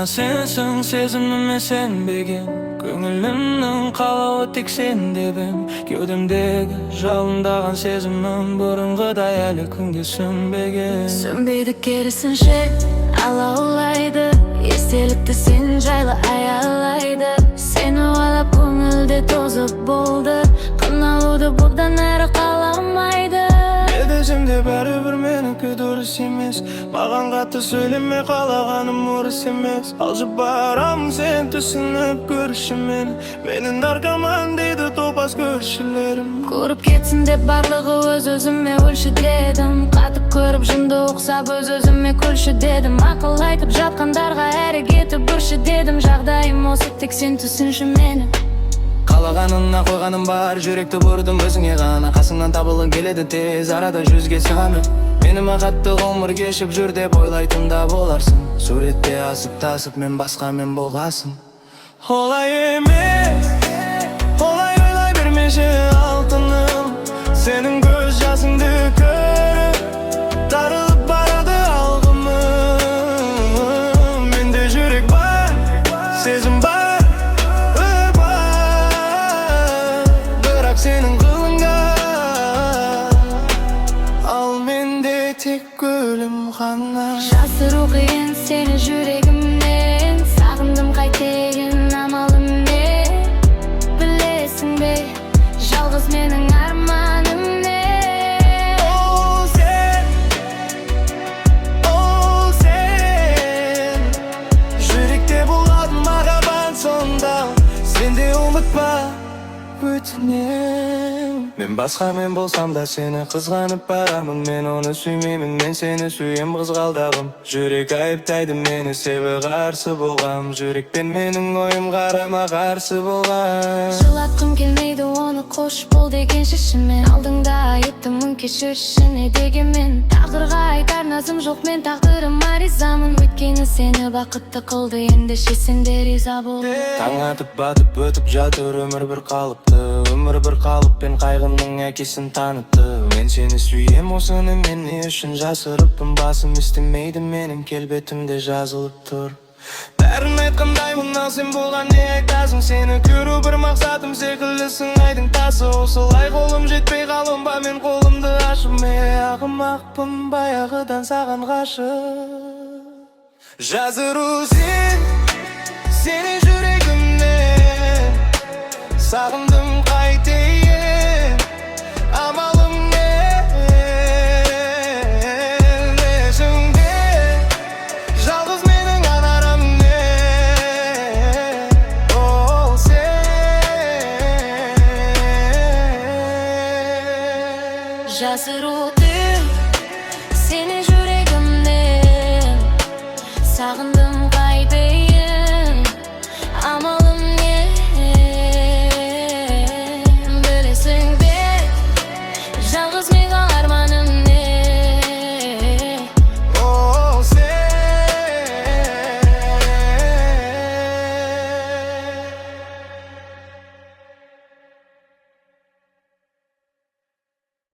Gana sensin sezimime senbegin Köngülümnün kalabı tek sen debim Kewdemdegi жалындаган сезимим Burungiday әлі күнге sönbegin. Sönbeydi gerisin şey alaolaydı Estelikti sen jaylı ayalaydı Seni oylap көңілде tozup boldu Kınaludu burdan eri kalamaydı Edejimde bäribir meniki durus emes Magan katı söyleme kalaganym urus emes Alжып baram sen түсініп көрші meni Menin narkoman deydi topaz көршілерім Ko'rib ketsin deb barlig'i öz-özüme o'lshi dedim Qatib ko'rib jimdi o'xsab öz-özüme kulshi dedim Aql aytib жатқандарга әрі кетіп urshi dedim Жағдайым осы тек sen түсінші meni Қалағанына қойғаным бар, жүректі бұрдым өзіңе ғана Қасыңнан табылғың келеді тез, арада жүзге саны Менің қатты ғұмыр кешіп жүр деп ойлайтында боларсың Суретте асып-тасып мен басқамен болғасың Олай емес, олай ойлай бермеші алтыным Сенің көз жасыңды көріп, тарылып барады алғымым Менде жүрек бар, сезім бар Senin kılınga Al mende tek ölüm ғана Жасыру қиын сені жүрегімнен Сағындым қайтейін амалым не Білесің бе жалғыз менің арманым не Ол сен Жүректе болатын мағабан сонда Сенде ұмытпа өтінем Мен басқамен болсам да сені қызғанып барамын Мен оны сүймеймін, мен сені сүйем қызғалдағым Жүрек айыптайды мені, себі қарсы болғам Жүрекпен менің ойым қарама қарсы болған Жылатқым келмейді оны қош бол деген шешіммен Алдыңда айыптымын кешіршіне дегенмен Тағдырға айтар назым жоқ мен тағдырыма ризамын Өйткені сені бақытты қылды ендеше сен де риза бол Таң атып батып өтіп жатыр өмір бір қалыпты Өмір бір қалыппен қайғының әкесін танытты Мен сені сүйем осыны мен не үшін жасырыппын Басым істемейді менің келбетімде жазылып тұр Бәрін айтқандаймын ал сен болған не айтасың Сені көру бір мақсатым секілдісің айдың тасы Осылай қолым жетпей қалым ба мен қолымды ашып Мен ақымақпын баяғыдан саған ғашық Жазыру сені жүрегімнен Сағындым қайтейін амалым не Лешіңде жалғыз менің анарым не Ол сен Жасыру